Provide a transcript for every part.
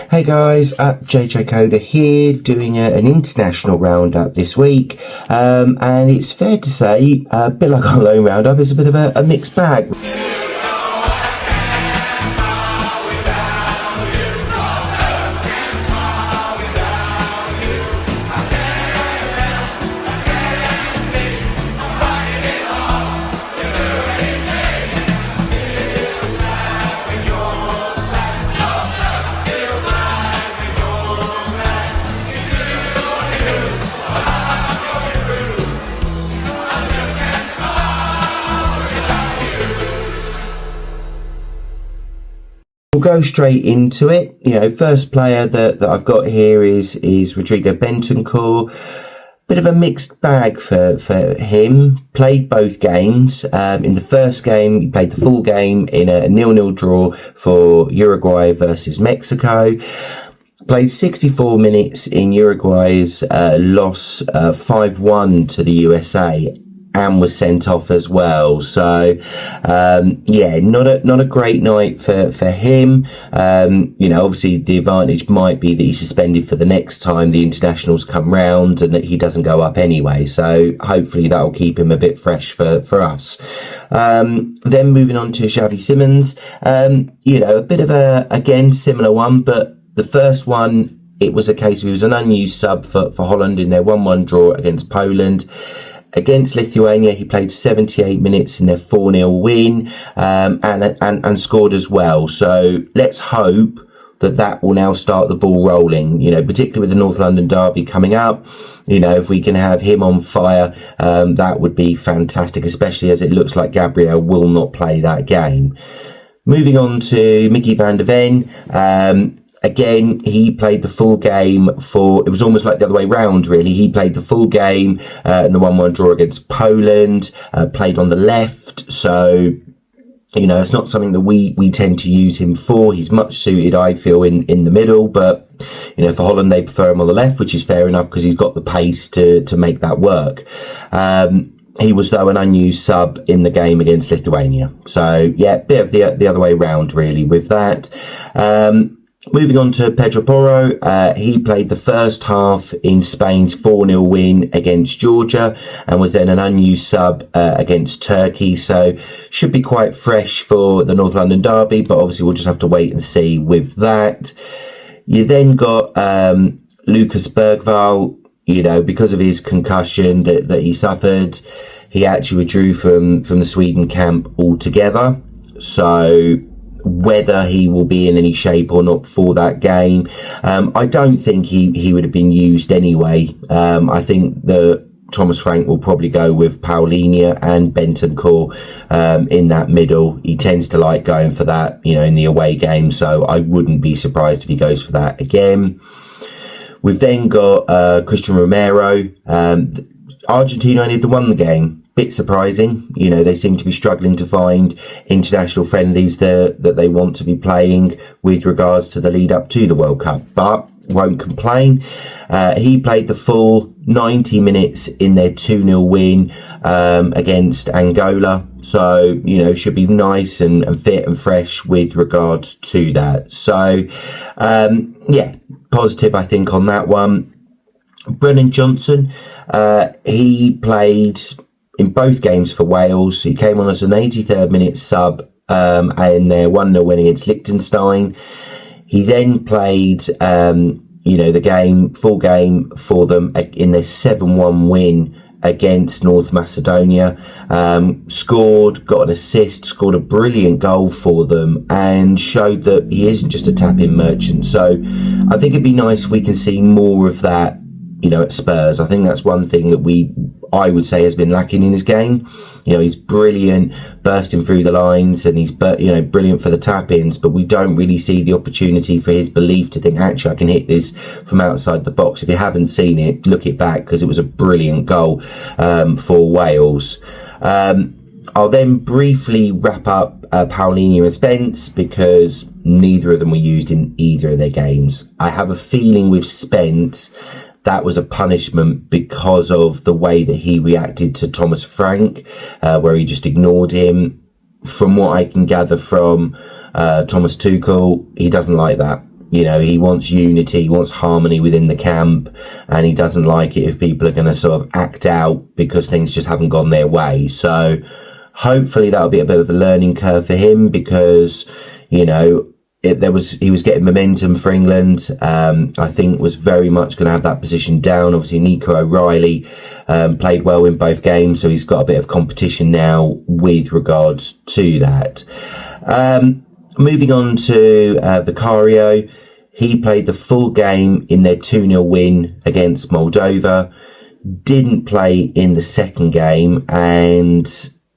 Hey guys, JJ Coda here, doing an international roundup this week, and it's fair to say, a bit like our loan roundup, it's a bit of a mixed bag. We'll go straight into it. First player that I've got here is Rodrigo Bentancur. Bit of a mixed bag for him. Played both games. In the first game, he played the full game in a 0-0 draw for Uruguay versus Mexico. Played 64 minutes in Uruguay's loss 5-1 to the USA. And was sent off as well. So, not a great night for him. Obviously the advantage might be that he's suspended for the next time the internationals come round and that he doesn't go up anyway. So hopefully that'll keep him a bit fresh for us. Then moving on to Xavi Simons, a bit of again, similar one, but the first one, it was a case of he was an unused sub for Holland in their 1-1 draw against Poland. Against Lithuania, he played 78 minutes in their 4-0 win, and scored as well. So let's hope that will now start the ball rolling, particularly with the North London derby coming up. If we can have him on fire, that would be fantastic, especially as it looks like Gabriel will not play that game. Moving on to Mickey van der Ven. Again, he played the full game it was almost like the other way round, really. He played the full game in the 1-1 draw against Poland, played on the left. So, it's not something that we tend to use him for. He's much suited, I feel, in the middle. But, for Holland, they prefer him on the left, which is fair enough because he's got the pace to make that work. He was, though, an unused sub in the game against Lithuania. So, yeah, bit of the other way round, really, with that. Moving on to Pedro Porro, he played the first half in Spain's 4-0 win against Georgia and was then an unused sub against Turkey. So should be quite fresh for the North London derby, but obviously we'll just have to wait and see with that. You then got Lucas Bergvall, because of his concussion that he suffered, he actually withdrew from the Sweden camp altogether. So whether he will be in any shape or not for that game, I don't think he would have been used anyway. I think that Thomas Frank will probably go with Paulinho and Bentancur in that middle. He tends to like going for that, in the away game, so I wouldn't be surprised if he goes for that again. We've then got Christian Romero. Argentina only won the game. Bit surprising, they seem to be struggling to find international friendlies that they want to be playing with regards to the lead up to the World Cup, but won't complain. He played the full 90 minutes in their 2-0 win against Angola, so should be nice and fit and fresh with regards to that. So positive I think on that one. Brennan Johnson, he played in both games for Wales. He came on as an 83rd minute sub in their 1-0 win against Liechtenstein. He then played, the full game for them in their 7-1 win against North Macedonia. Scored, got an assist, scored a brilliant goal for them and showed that he isn't just a tap-in merchant. So I think it'd be nice if we can see more of that, at Spurs. I think that's one thing that I would say has been lacking in his game. He's brilliant bursting through the lines and he's, brilliant for the tap-ins, but we don't really see the opportunity for his belief to think, actually, I can hit this from outside the box. If you haven't seen it, look it back because it was a brilliant goal for Wales. I'll then briefly wrap up Paulinho and Spence because neither of them were used in either of their games. I have a feeling with Spence that was a punishment because of the way that he reacted to Thomas Frank, where he just ignored him. From what I can gather from Thomas Tuchel, he doesn't like that. he wants unity, he wants harmony within the camp, and he doesn't like it if people are going to sort of act out because things just haven't gone their way. So hopefully that'll be a bit of a learning curve for him, because, he was getting momentum for England. I think was very much going to have that position down. Obviously, Nico O'Reilly played well in both games, so he's got a bit of competition now with regards to that. Moving on to Vicario, he played the full game in their 2-0 win against Moldova, didn't play in the second game, and,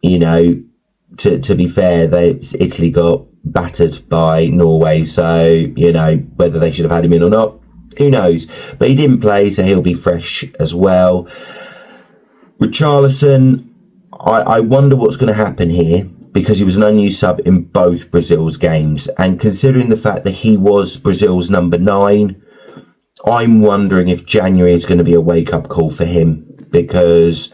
to be fair, Italy got battered by Norway, so, whether they should have had him in or not, who knows. But he didn't play, so he'll be fresh as well. Richarlison, I wonder what's going to happen here, because he was an unused sub in both Brazil's games, and considering the fact that he was Brazil's number 9, I'm wondering if January is going to be a wake-up call for him, because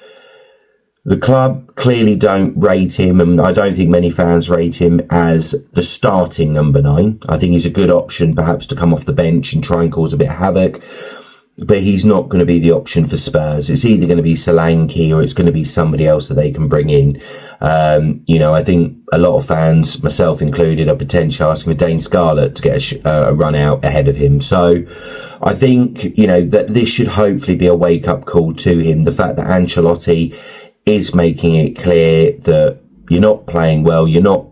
the club clearly don't rate him, and I don't think many fans rate him as the starting number 9. I think he's a good option perhaps to come off the bench and try and cause a bit of havoc, but he's not going to be the option for Spurs. It's either going to be Solanke or it's going to be somebody else that they can bring in. I think a lot of fans, myself included, are potentially asking for Dane Scarlett to get a run out ahead of him. So I think, that this should hopefully be a wake-up call to him. The fact that Ancelotti is making it clear that you're not playing well, you're not,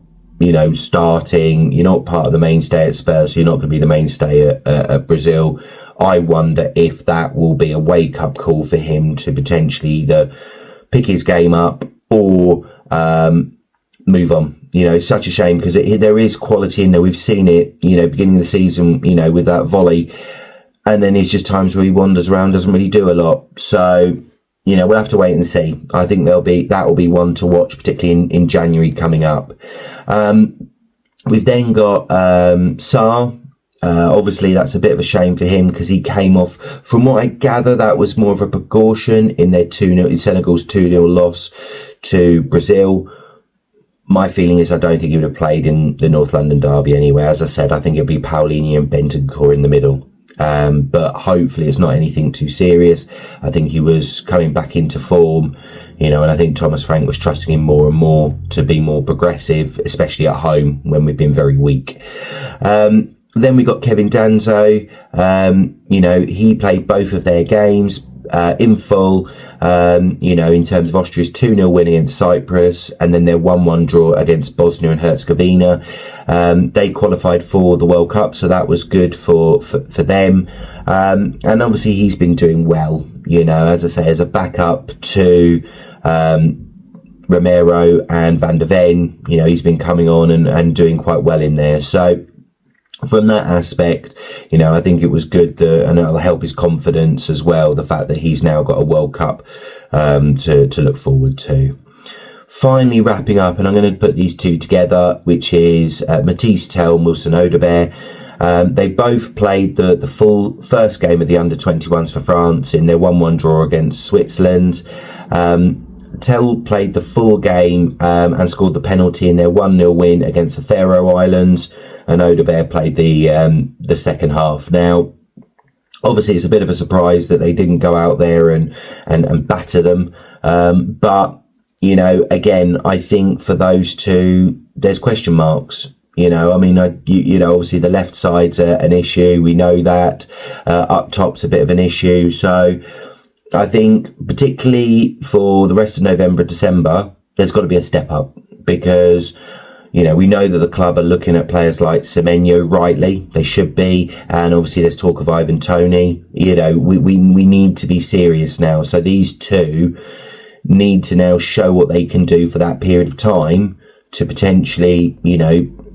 starting, you're not part of the mainstay at Spurs, so you're not going to be the mainstay at Brazil. I wonder if that will be a wake-up call for him to potentially either pick his game up or move on. It's such a shame, because there is quality in there. We've seen it, beginning of the season, with that volley, and then it's just times where he wanders around, doesn't really do a lot. So, we'll have to wait and see. I think that will be one to watch, particularly in January coming up. We've then got Sarr. Obviously, that's a bit of a shame for him, because he came off, from what I gather, that was more of a precaution in their Senegal's 2-0 loss to Brazil. My feeling is I don't think he would have played in the North London derby anyway. As I said, I think it'll be Paulinho and Bentancur in the middle. But hopefully it's not anything too serious. I think he was coming back into form, and I think Thomas Frank was trusting him more and more to be more progressive, especially at home when we've been very weak. Then we got Kevin Danzo. He played both of their games in full, in terms of Austria's 2-0 win against Cyprus, and then their 1-1 draw against Bosnia and Herzegovina. They qualified for the World Cup, so that was good for them. And obviously he's been doing well, as I say, as a backup to Romero and Van der Ven. He's been coming on and doing quite well in there. So from that aspect, I think it was good and it'll help his confidence as well, the fact that he's now got a World Cup to look forward to. Finally, wrapping up, and I'm going to put these two together, which is Matisse Tel, Wilson Odobert. They both played the full first game of the under-21s for France in their 1-1 draw against Switzerland. Tel played the full game and scored the penalty in their 1-0 win against the Faroe Islands, and Odobert played the second half. Now, obviously, it's a bit of a surprise that they didn't go out there and batter them, but again, I think for those two, there's question marks. Obviously the left side's an issue. We know that. Up top's a bit of an issue. So I think particularly for the rest of November, December, there's got to be a step up, because, we know that the club are looking at players like Semenyo, rightly, they should be. And obviously there's talk of Ivan Toney. We need to be serious now. So these two need to now show what they can do for that period of time to potentially,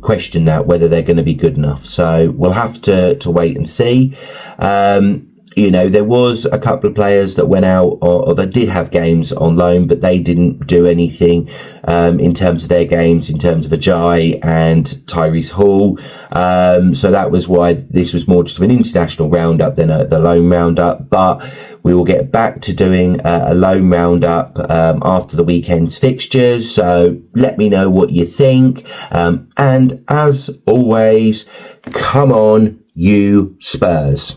question that, whether they're going to be good enough. So we'll have to wait and see. There was a couple of players that went out or that did have games on loan, but they didn't do anything in terms of their games, in terms of Ajayi and Tyrese Hall. So that was why this was more just of an international roundup than the loan roundup. But we will get back to doing a loan roundup after the weekend's fixtures. So let me know what you think. And as always, come on, you Spurs.